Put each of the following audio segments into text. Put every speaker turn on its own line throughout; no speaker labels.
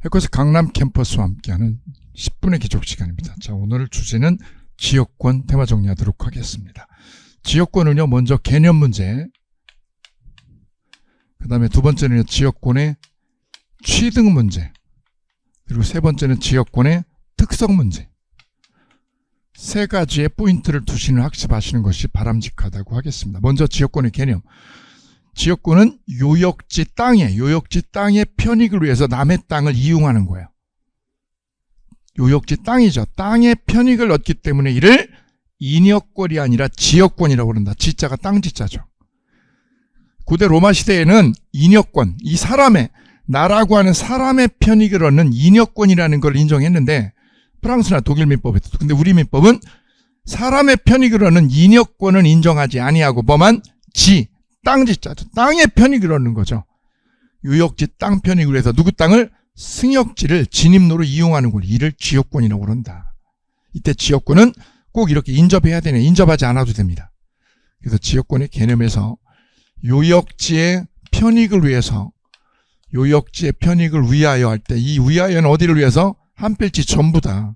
해커스 강남 캠퍼스와 함께하는 10분의 기록 시간입니다. 자, 오늘 주제는 지역권 테마 정리하도록 하겠습니다. 지역권은요, 먼저 개념 문제, 그 다음에 두 번째는 지역권의 취득 문제, 그리고 세 번째는 지역권의 특성 문제. 세 가지의 포인트를 두시는 학습하시는 것이 바람직하다고 하겠습니다. 먼저 지역권의 개념. 지역권은 요역지 땅의 편익을 위해서 남의 땅을 이용하는 거예요. 요역지 땅이죠. 땅의 편익을 얻기 때문에 이를 인역권이 아니라 지역권이라고 그런다. 지자가 땅 지자죠. 고대 로마 시대에는 인역권, 이 사람의, 나라고 하는 사람의 편익을 얻는 인역권이라는 걸 인정했는데, 프랑스나 독일 민법에도. 근데 우리 민법은 사람의 편익을 얻는 인역권은 인정하지 아니하고 뭐만 땅 지자죠. 땅의 편익을 얻는 거죠. 요역지 땅 편익을 위해서 누구 땅을? 승역지를 진입로로 이용하는 권리, 이를 지역권이라고 그런다. 이때 지역권은 꼭 이렇게 인접해야 되네. 인접하지 않아도 됩니다. 그래서 지역권의 개념에서 요역지의 편익을 위해서, 요역지의 편익을 위하여 할 때, 이 위하여는 어디를 위해서? 한 필지 전부다.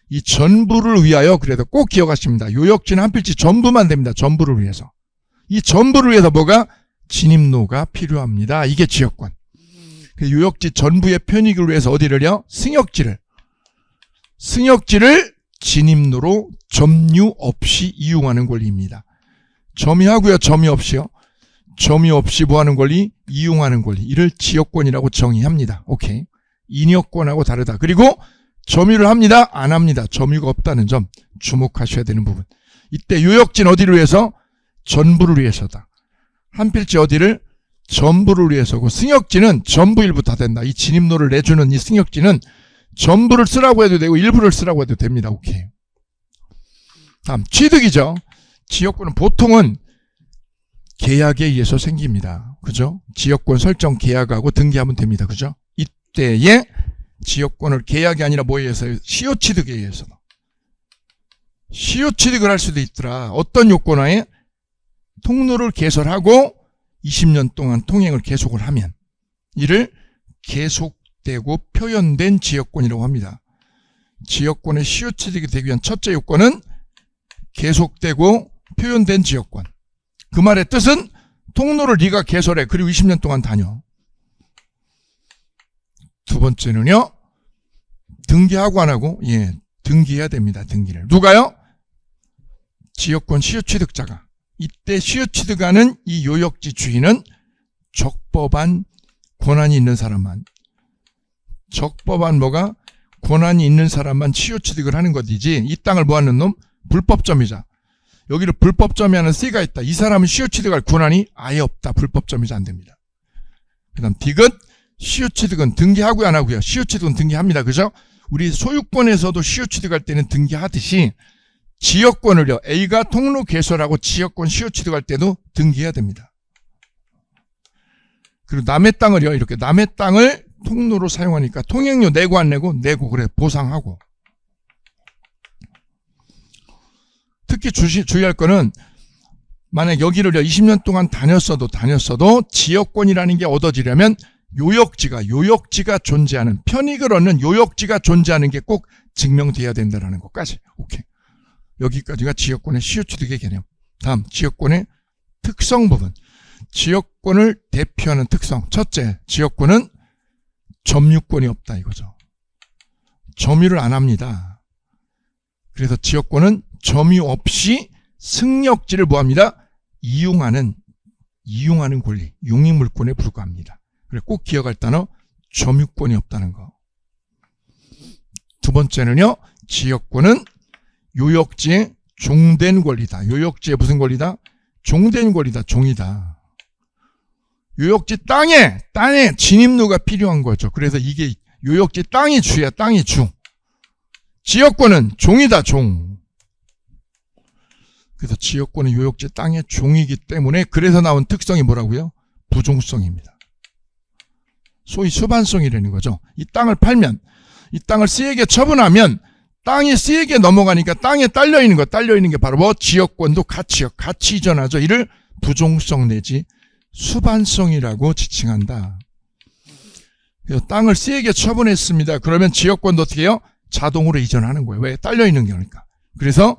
이 전부를 위하여, 그래도 꼭 기억하십니다. 요역지는 한 필지 전부만 됩니다. 전부를 위해서. 이 전부를 위해서 뭐가? 진입로가 필요합니다. 이게 지역권. 요역지 전부의 편익을 위해서 어디를요? 승역지를 진입로로 점유 없이 이용하는 권리입니다. 점유하고요, 점유 없이요. 점유 없이 뭐 하는 권리? 이용하는 권리. 이를 지역권이라고 정의합니다. 오케이. 인역권하고 다르다. 그리고 점유를 합니다? 안 합니다. 점유가 없다는 점 주목하셔야 되는 부분. 이때 요역지는 어디를 위해서? 전부를 위해서다. 한 필지 어디를? 전부를 위해서고, 승역지는 전부 일부 다 된다. 이 진입로를 내주는 이 승역지는 전부를 쓰라고 해도 되고 일부를 쓰라고 해도 됩니다. 오케이. 다음 취득이죠. 지역권은 보통은 계약에 의해서 생깁니다. 그죠? 지역권 설정 계약하고 등기하면 됩니다. 그죠? 이때에 지역권을 계약이 아니라 뭐에 의해서? 시효취득에 의해서. 시효취득을 할 수도 있더라. 어떤 요건하에? 통로를 개설하고 20년 동안 통행을 계속을 하면 이를 계속되고 표현된 지역권이라고 합니다. 지역권의 시효취득이 되기 위한 첫째 요건은 계속되고 표현된 지역권. 그 말의 뜻은 통로를 네가 개설해. 그리고 20년 동안 다녀. 두 번째는요, 등기하고 안 하고? 예, 등기해야 됩니다. 등기를. 누가요? 지역권 시효취득자가. 이때 시효취득하는 이 요역지 주인은 적법한 권한이 있는 사람만, 적법한 뭐가? 권한이 있는 사람만 시효취득을 하는 것이지, 이 땅을 뭐 하는 놈? 불법점이자. 여기를 불법점이하는 C가 있다. 이 사람은 시효취득할 권한이 아예 없다. 불법점이자 안 됩니다. 그 다음 디귿, 시효취득은 등기하고요, 안 하고요? 시효취득은 등기합니다. 그죠? 우리 소유권에서도 시효취득할 때는 등기하듯이 지역권을요, A가 통로 개설하고 지역권 시효취득할 때도 등기해야 됩니다. 그리고 남의 땅을요, 이렇게 남의 땅을 통로로 사용하니까 통행료 내고 안 내고? 내고. 그래, 보상하고. 특히 주의할 거는, 만약 여기를요 20년 동안 다녔어도 지역권이라는 게 얻어지려면 요역지가 존재하는, 편익을 얻는 요역지가 존재하는 게 꼭 증명돼야 된다는 것까지. 오케이. 여기까지가 지역권의 시효취득의 개념. 다음, 지역권의 특성 부분. 지역권을 대표하는 특성. 첫째, 지역권은 점유권이 없다 이거죠. 점유를 안 합니다. 그래서 지역권은 점유 없이 승역지를 뭐합니다? 이용하는 권리, 용익물권에 불과합니다. 그래서 꼭 기억할 단어, 점유권이 없다는 거. 두 번째는요, 지역권은 요역지의 종된 권리다. 요역지의 무슨 권리다? 종된 권리다. 종이다. 요역지 땅에 진입로가 필요한 거죠. 그래서 이게 요역지 땅이 주야. 땅이 주. 지역권은 종이다. 종. 그래서 지역권은 요역지 땅의 종이기 때문에, 그래서 나온 특성이 뭐라고요? 부종성입니다. 소위 수반성이라는 거죠. 이 땅을 팔면, 이 땅을 C에게 처분하면 땅이 C에게 넘어가니까 땅에 딸려있는 게 바로 뭐? 지역권도 같이 이전하죠. 이를 부종성 내지 수반성이라고 지칭한다. 그래서 땅을 C에게 처분했습니다. 그러면 지역권도 어떻게 해요? 자동으로 이전하는 거예요. 왜? 딸려있는 거니까. 그래서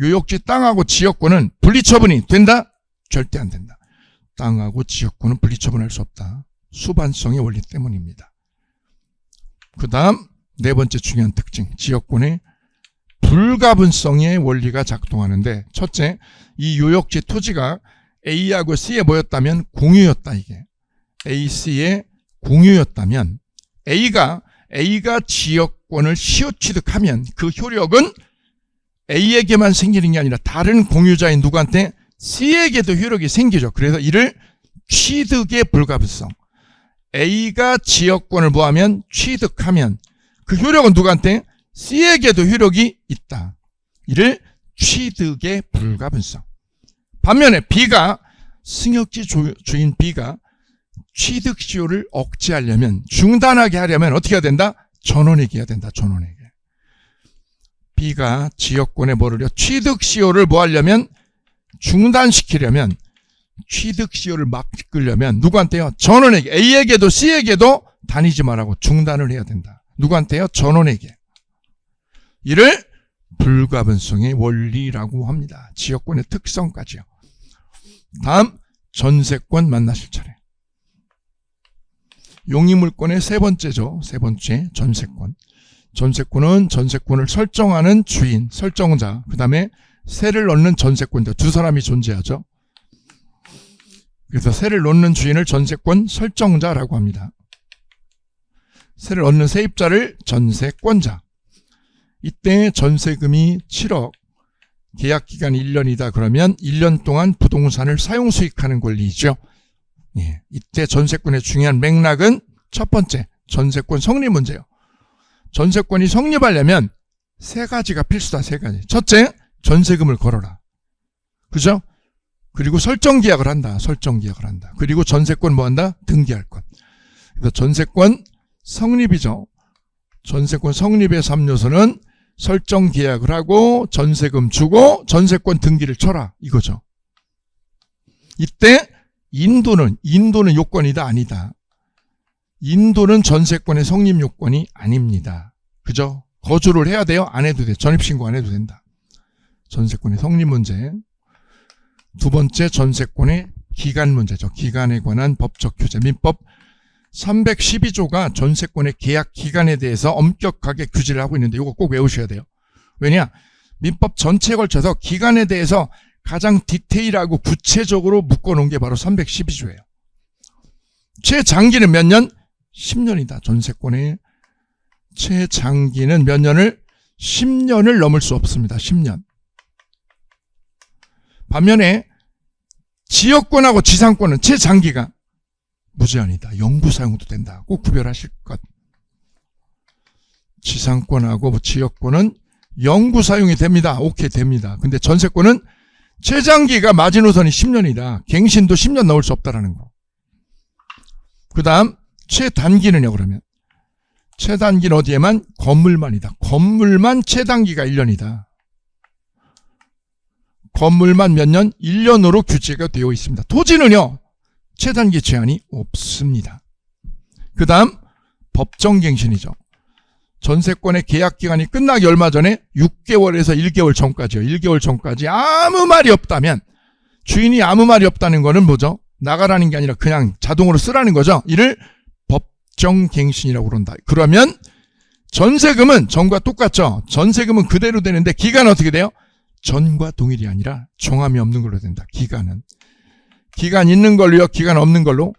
요역지 땅하고 지역권은 분리처분이 된다? 절대 안 된다. 땅하고 지역권은 분리처분할 수 없다. 수반성의 원리 때문입니다. 그 다음 네 번째 중요한 특징, 지역권의 불가분성의 원리가 작동하는데, 첫째, 이 요역지 토지가 A하고 C에 모였다면 공유였다. 이게 A, C의 공유였다면 A가 지역권을 시효 취득하면 그 효력은 A에게만 생기는 게 아니라 다른 공유자인 누구한테? C에게도 효력이 생기죠. 그래서 이를 취득의 불가분성. A가 지역권을 뭐하면? 취득하면 그 효력은 누구한테? C에게도 효력이 있다. 이를 취득의 불가분성. 반면에 B가, 승역지 주인 B가 취득 시효를 억제하려면, 중단하게 하려면 어떻게 해야 된다? 전원에게 해야 된다. 전원에게. B가 지역권에 뭐를 해요? 취득 시효를 뭐 하려면? 중단시키려면, 취득 시효를 막으려면 누구한테요? 전원에게. A에게도 C에게도 다니지 말라고 중단을 해야 된다. 누구한테요? 전원에게. 이를 불가분성의 원리라고 합니다. 지역권의 특성까지요. 다음, 전세권 만나실 차례. 용의물권의 세 번째죠. 세 번째, 전세권. 전세권은 전세권을 설정하는 주인, 설정자, 그 다음에 세를 넣는 전세권자, 두 사람이 존재하죠. 그래서 세를 넣는 주인을 전세권 설정자라고 합니다. 세를 얻는 세입자를 전세권자. 이때 전세금이 7억, 계약기간이 1년이다. 그러면 1년 동안 부동산을 사용수익하는 권리이죠. 예, 이때 전세권의 중요한 맥락은 첫 번째, 전세권 성립 문제예요. 전세권이 성립하려면 세 가지가 필수다. 세 가지. 첫째, 전세금을 걸어라. 그죠? 그리고 설정계약을 한다. 설정계약을 한다. 그리고 전세권 뭐 한다? 등기할 것. 그래서 전세권 성립이죠. 전세권 성립의 3요소는 설정계약을 하고 전세금 주고 전세권 등기를 쳐라. 이거죠. 이때 인도는 요건이다? 아니다. 인도는 전세권의 성립 요건이 아닙니다. 그죠? 거주를 해야 돼요? 안 해도 돼. 전입신고 안 해도 된다. 전세권의 성립 문제. 두 번째, 전세권의 기간 문제죠. 기간에 관한 법적 규제. 민법 312조가 전세권의 계약 기간에 대해서 엄격하게 규제를 하고 있는데 이거 꼭 외우셔야 돼요. 왜냐? 민법 전체에 걸쳐서 기간에 대해서 가장 디테일하고 구체적으로 묶어놓은 게 바로 312조예요. 최장기는 몇 년? 10년이다. 전세권의 최장기는 몇 년을? 10년을 넘을 수 없습니다. 10년. 반면에 지역권하고 지상권은 최장기가 무제한이다. 영구 사용도 된다. 꼭 구별하실 것. 지상권하고 지역권은 영구 사용이 됩니다. 오케이, 됩니다. 근데 전세권은 최장기가 마지노선이 10년이다. 갱신도 10년 넘을 수 없다라는 거. 그 다음 최단기는요. 그러면 최단기는 어디에만? 건물만이다. 건물만 최단기가 1년이다. 건물만 몇 년? 1년으로 규제가 되어 있습니다. 토지는요. 최단기 제한이 없습니다. 그 다음 법정갱신이죠. 전세권의 계약기간이 끝나기 얼마 전에 6개월에서 1개월 전까지요. 1개월 전까지 아무 말이 없다면, 주인이 아무 말이 없다는 거는 뭐죠? 나가라는 게 아니라 그냥 자동으로 쓰라는 거죠. 이를 법정갱신이라고 그런다. 그러면 전세금은 전과 똑같죠. 전세금은 그대로 되는데 기간은 어떻게 돼요? 전과 동일이 아니라 종함이 없는 걸로 된다. 기간은. 기간 있는 걸로요? 기간 없는 걸로?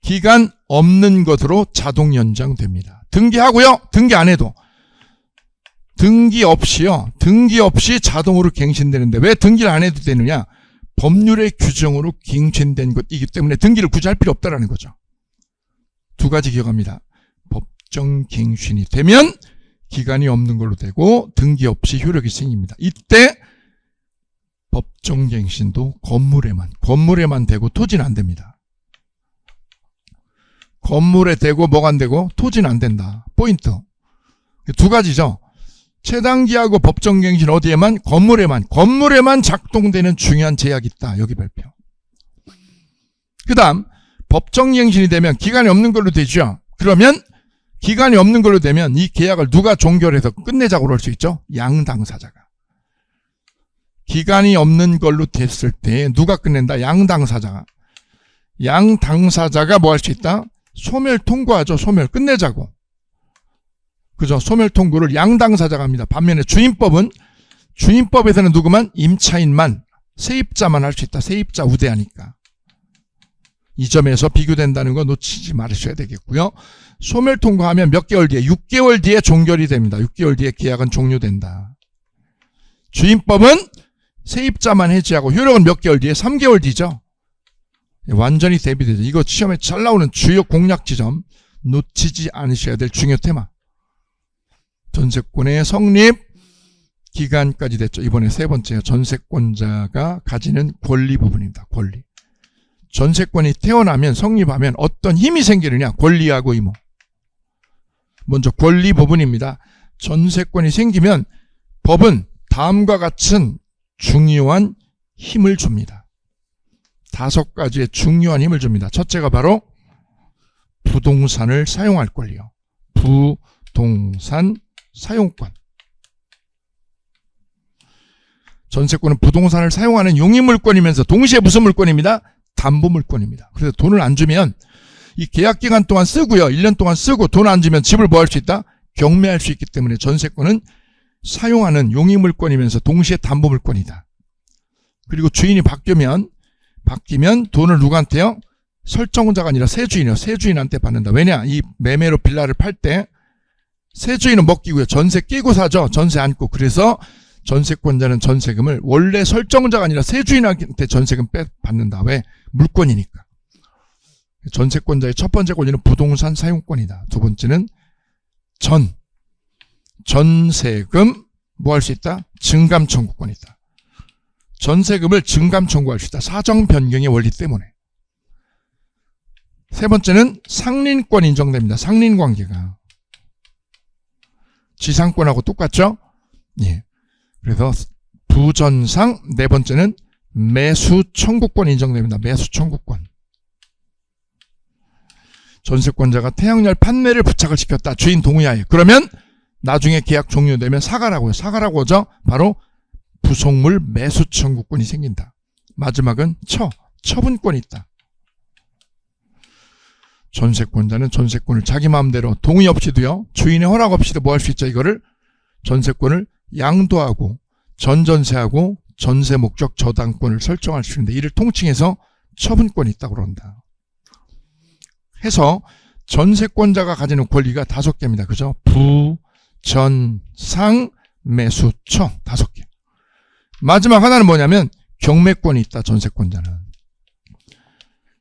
기간 없는 것으로 자동 연장됩니다. 등기하고요? 등기 안 해도. 등기 없이요? 등기 없이 자동으로 갱신되는데 왜 등기를 안 해도 되느냐? 법률의 규정으로 갱신된 것이기 때문에 등기를 굳이 할 필요 없다라는 거죠. 두 가지 기억합니다. 법정갱신이 되면 기간이 없는 걸로 되고 등기 없이 효력이 생깁니다. 이때 법정갱신도 건물에만 되고 토지는 안 됩니다. 건물에 되고 뭐가 안 되고 토지는 안 된다. 포인트. 두 가지죠. 최단기하고 법정갱신 어디에만? 건물에만 작동되는 중요한 제약이 있다. 여기 발표. 그 다음 법정갱신이 되면 기간이 없는 걸로 되죠. 그러면 기간이 없는 걸로 되면 이 계약을 누가 종결해서 끝내자고 그럴 수 있죠? 양당사자가. 기간이 없는 걸로 됐을 때 누가 끝낸다? 양당사자가. 양당사자가 뭐 할 수 있다? 소멸 통고하죠. 소멸 끝내자고. 그죠? 소멸 통고를 양당사자가 합니다. 반면에 주임법에서는 누구만? 임차인만, 세입자만 할 수 있다. 세입자 우대하니까. 이 점에서 비교된다는 거 놓치지 말으셔야 되겠고요. 소멸 통고하면 몇 개월 뒤에? 6개월 뒤에 종결이 됩니다. 6개월 뒤에 계약은 종료된다. 주임법은 세입자만 해지하고 효력은 몇 개월 뒤에? 3개월 뒤죠. 완전히 대비되죠. 이거 시험에 잘 나오는 주요 공략 지점 놓치지 않으셔야 될 중요 테마. 전세권의 성립 기간까지 됐죠. 이번에 세 번째요. 전세권자가 가지는 권리 부분입니다. 권리. 전세권이 태어나면 성립하면 어떤 힘이 생기느냐? 권리하고 의무. 먼저 권리 부분입니다. 전세권이 생기면 법은 다음과 같은 중요한 힘을 줍니다. 5가지의 중요한 힘을 줍니다. 첫째가 바로 부동산을 사용할 권리요. 부동산 사용권. 전세권은 부동산을 사용하는 용의물권이면서 동시에 무슨 물권입니다? 담보물권입니다. 그래서 돈을 안 주면 이 계약기간 동안 쓰고요. 1년 동안 쓰고 돈 안 주면 집을 뭐 할 수 있다? 경매할 수 있기 때문에 전세권은 사용하는 용의물권이면서 동시에 담보물권이다. 그리고 주인이 바뀌면 돈을 누구한테요? 설정자가 아니라 세주인이요. 세주인한테 받는다. 왜냐? 이 매매로 빌라를 팔 때 세주인은 먹기고요. 전세 끼고 사죠. 전세 안고. 그래서 전세권자는 전세금을 원래 설정자가 아니라 세주인한테 전세금 받는다. 왜? 물권이니까. 전세권자의 첫 번째 권리는 부동산 사용권이다. 두 번째는 전세금 뭐 할 수 있다? 증감 청구권이다. 전세금을 증감 청구할 수 있다. 사정 변경의 원리 때문에. 세 번째는 상린권 인정됩니다. 상린관계가. 지상권하고 똑같죠? 예. 그래서 부전상. 네 번째는 매수 청구권 인정됩니다. 매수 청구권. 전세권자가 태양열 판매를 부착을 시켰다. 주인 동의하에. 그러면 나중에 계약 종료되면 사과라고요. 사과라고 하죠. 바로 부속물 매수 청구권이 생긴다. 마지막은 처분권이 있다. 전세권자는 전세권을 자기 마음대로 동의 없이도요. 주인의 허락 없이도 뭐 할 수 있죠. 이거를 전세권을 양도하고 전전세하고 전세 목적 저당권을 설정할 수 있는데 이를 통칭해서 처분권이 있다고 그런다. 해서 전세권자가 가지는 권리가 5개입니다. 그죠? 부, 전, 상, 매수, 처 5개. 마지막 하나는 뭐냐면 경매권이 있다.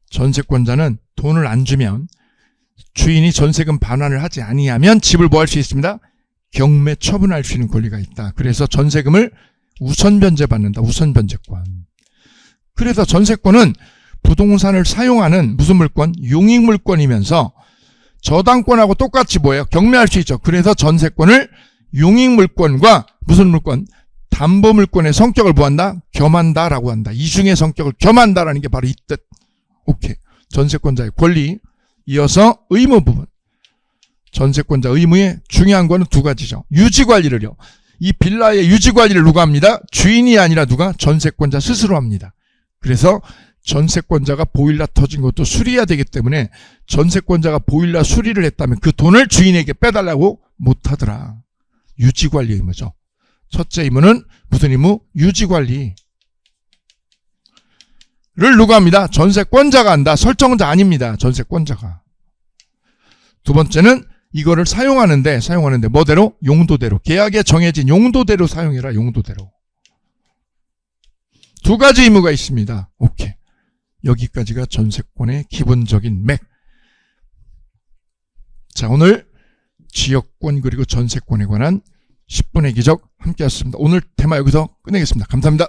전세권자는 돈을 안 주면 주인이 전세금 반환을 하지 아니하면 집을 뭐 할 수 있습니다? 경매 처분할 수 있는 권리가 있다. 그래서 전세금을 우선 변제받는다. 우선 변제권. 그래서 전세권은 부동산을 사용하는 무슨 물권? 용익물권이면서 저당권하고 똑같이 뭐예요? 경매할 수 있죠. 그래서 전세권을 용익물권과 무슨 물권? 담보물권의 성격을 뭐한다? 겸한다라고 한다. 이중의 성격을 겸한다라는 게 바로 이 뜻. 오케이. 전세권자의 권리. 이어서 의무 부분. 전세권자 의무의 중요한 거는 2가지죠. 유지관리를요. 이 빌라의 유지관리를 누가 합니다? 주인이 아니라 누가? 전세권자 스스로 합니다. 그래서 전세권자가 보일러 터진 것도 수리해야 되기 때문에 전세권자가 보일러 수리를 했다면 그 돈을 주인에게 빼달라고 못하더라. 유지관리 의무죠. 첫째 의무는 무슨 의무? 유지관리. 를 누가 합니다? 전세권자가 한다. 설정자 아닙니다. 전세권자가. 두 번째는 이거를 사용하는데 뭐대로? 용도대로. 계약에 정해진 용도대로 사용해라. 용도대로. 2가지 의무가 있습니다. 오케이. 여기까지가 전세권의 기본적인 맥. 자, 오늘 지역권 그리고 전세권에 관한 10분의 기적 함께했습니다. 오늘 테마 여기서 끝내겠습니다. 감사합니다.